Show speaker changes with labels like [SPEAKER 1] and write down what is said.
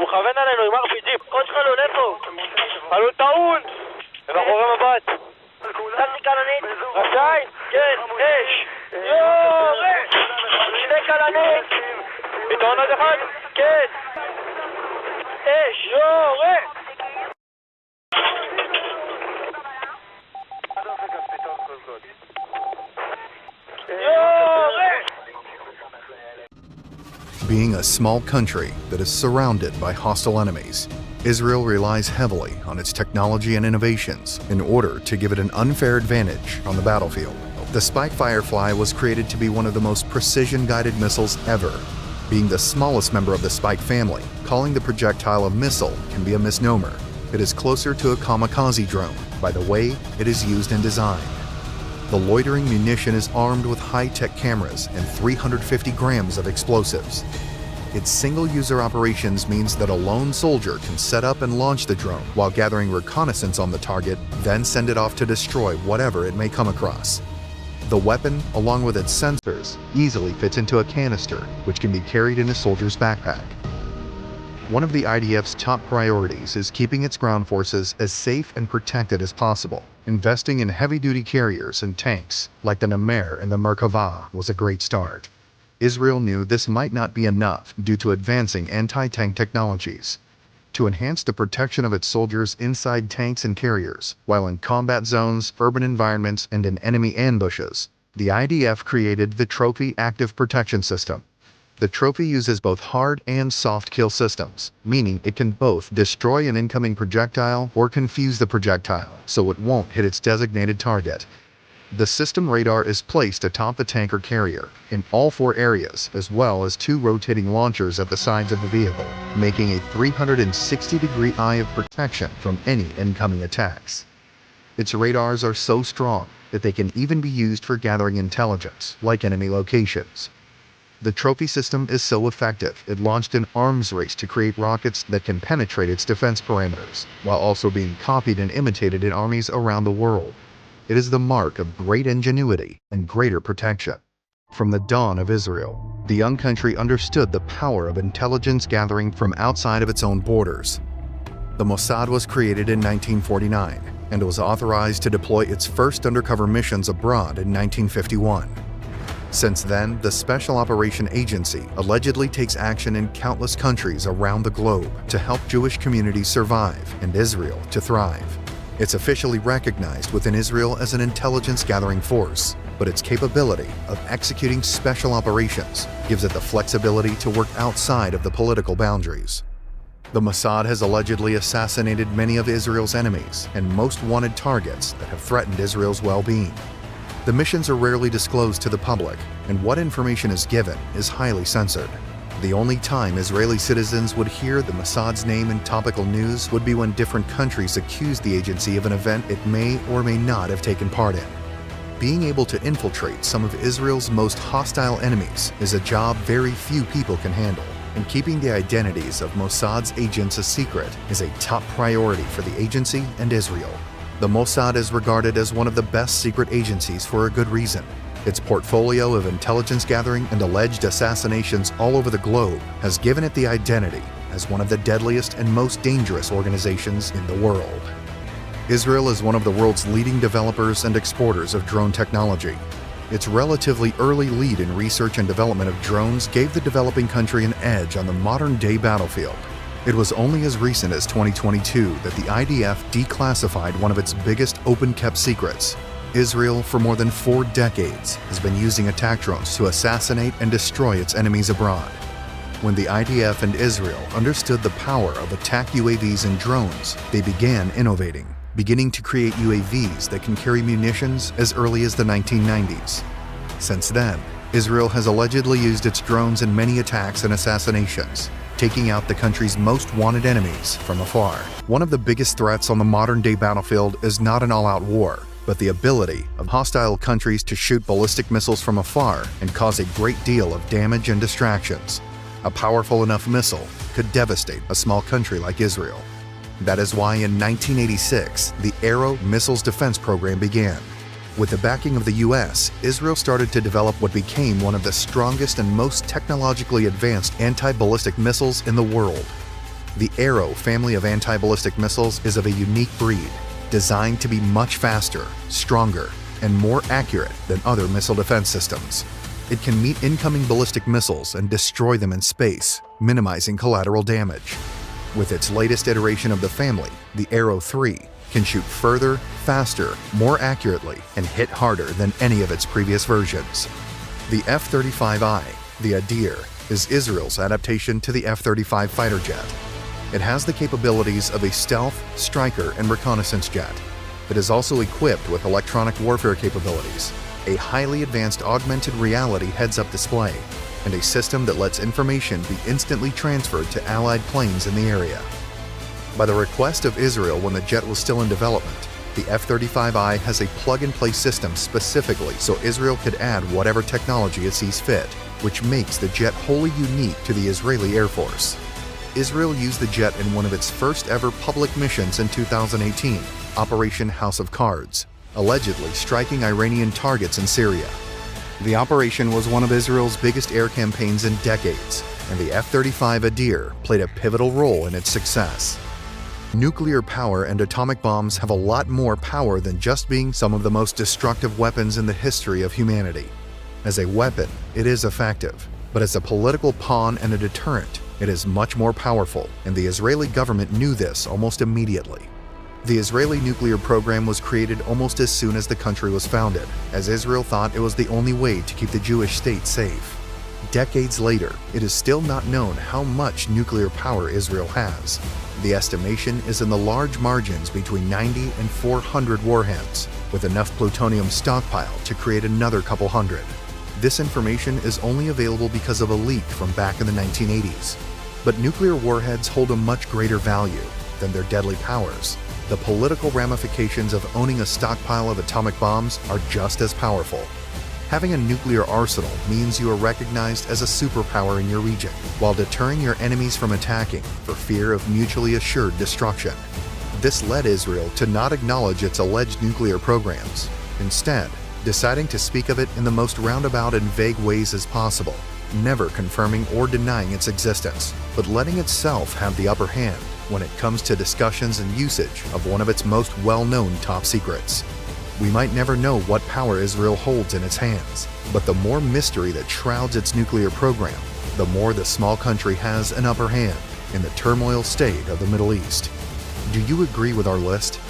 [SPEAKER 1] מכוון עלינו עם RPG. קוד חלון, איפה? חלון טעון! ומאחורי מבט. טקטי כלנית. רשאי? כן, אש! יורה! שני כלנית! פתרון עוד אחד? כן! אש! יורה!
[SPEAKER 2] Being a small country that is surrounded by hostile enemies, Israel relies heavily on its technology and innovations in order to give it an unfair advantage on the battlefield. The Spike Firefly was created to be one of the most precision-guided missiles ever. Being the smallest member of the Spike family, calling the projectile a missile can be a misnomer. It is closer to a kamikaze drone by the way it is used and designed. The loitering munition is armed with high-tech cameras and 350 grams of explosives. Its single-user operations means that a lone soldier can set up and launch the drone while gathering reconnaissance on the target, then send it off to destroy whatever it may come across. The weapon, along with its sensors, easily fits into a canister, which can be carried in a soldier's backpack. One of the IDF's top priorities is keeping its ground forces as safe and protected as possible. Investing in heavy-duty carriers and tanks, like the Namer and the Merkava, was a great start. Israel knew this might not be enough due to advancing anti-tank technologies. To enhance the protection of its soldiers inside tanks and carriers, while in combat zones, urban environments, and in enemy ambushes, the IDF created the Trophy Active Protection System. The Trophy uses both hard and soft kill systems, meaning it can both destroy an incoming projectile or confuse the projectile, so it won't hit its designated target. The system radar is placed atop the tank or carrier, in all 4 areas, as well as 2 rotating launchers at the sides of the vehicle, making a 360-degree eye of protection from any incoming attacks. Its radars are so strong that they can even be used for gathering intelligence, like enemy locations. The Trophy system is so effective, it launched an arms race to create rockets that can penetrate its defense parameters, while also being copied and imitated in armies around the world. It is the mark of great ingenuity and greater protection. From the dawn of Israel, the young country understood the power of intelligence gathering from outside of its own borders. The Mossad was created in 1949 and was authorized to deploy its first undercover missions abroad in 1951. Since then, the Special Operation Agency allegedly takes action in countless countries around the globe to help Jewish communities survive and Israel to thrive. It's officially recognized within Israel as an intelligence-gathering force, but its capability of executing special operations gives it the flexibility to work outside of the political boundaries. The Mossad has allegedly assassinated many of Israel's enemies and most wanted targets that have threatened Israel's well-being. The missions are rarely disclosed to the public, and what information is given is highly censored. The only time Israeli citizens would hear the Mossad's name in topical news would be when different countries accuse the agency of an event it may or may not have taken part in. Being able to infiltrate some of Israel's most hostile enemies is a job very few people can handle, and keeping the identities of Mossad's agents a secret is a top priority for the agency and Israel. The Mossad is regarded as one of the best secret agencies for a good reason. Its portfolio of intelligence gathering and alleged assassinations all over the globe has given it the identity as one of the deadliest and most dangerous organizations in the world. Israel is one of the world's leading developers and exporters of drone technology. Its relatively early lead in research and development of drones gave the developing country an edge on the modern-day battlefield. It was only as recent as 2022 that the IDF declassified one of its biggest open-kept secrets. Israel, for more than 4 decades, has been using attack drones to assassinate and destroy its enemies abroad. When the IDF and Israel understood the power of attack UAVs and drones, they began innovating, beginning to create UAVs that can carry munitions as early as the 1990s. Since then, Israel has allegedly used its drones in many attacks and assassinations, taking out the country's most wanted enemies from afar. One of the biggest threats on the modern-day battlefield is not an all-out war, but the ability of hostile countries to shoot ballistic missiles from afar and cause a great deal of damage and distractions. A powerful enough missile could devastate a small country like Israel. That is why in 1986, the Arrow Missiles Defense Program began. With the backing of the US, Israel started to develop what became one of the strongest and most technologically advanced anti-ballistic missiles in the world. The Arrow family of anti-ballistic missiles is of a unique breed, designed to be much faster, stronger, and more accurate than other missile defense systems. It can meet incoming ballistic missiles and destroy them in space, minimizing collateral damage. With its latest iteration of the family, the Arrow 3, can shoot further, faster, more accurately, and hit harder than any of its previous versions. The F-35I, the Adir, is Israel's adaptation to the F-35 fighter jet. It has the capabilities of a stealth, striker, and reconnaissance jet. It is also equipped with electronic warfare capabilities, a highly advanced augmented reality heads-up display, and a system that lets information be instantly transferred to Allied planes in the area. By the request of Israel when the jet was still in development, the F-35I has a plug-and-play system specifically so Israel could add whatever technology it sees fit, which makes the jet wholly unique to the Israeli Air Force. Israel used the jet in one of its first-ever public missions in 2018, Operation House of Cards, allegedly striking Iranian targets in Syria. The operation was one of Israel's biggest air campaigns in decades, and the F-35 Adir played a pivotal role in its success. Nuclear power and atomic bombs have a lot more power than just being some of the most destructive weapons in the history of humanity. As a weapon, it is effective, but as a political pawn and a deterrent, it is much more powerful, and the Israeli government knew this almost immediately. The Israeli nuclear program was created almost as soon as the country was founded, as Israel thought it was the only way to keep the Jewish state safe. Decades later, it is still not known how much nuclear power Israel has. The estimation is in the large margins between 90 and 400 warheads, with enough plutonium stockpile to create another couple hundred. This information is only available because of a leak from back in the 1980s. But nuclear warheads hold a much greater value than their deadly powers. The political ramifications of owning a stockpile of atomic bombs are just as powerful. Having a nuclear arsenal means you are recognized as a superpower in your region, while deterring your enemies from attacking for fear of mutually assured destruction. This led Israel to not acknowledge its alleged nuclear programs, instead deciding to speak of it in the most roundabout and vague ways as possible, never confirming or denying its existence, but letting itself have the upper hand when it comes to discussions and usage of one of its most well-known top secrets. We might never know what power Israel holds in its hands, but the more mystery that shrouds its nuclear program, the more the small country has an upper hand in the turmoil state of the Middle East. Do you agree with our list?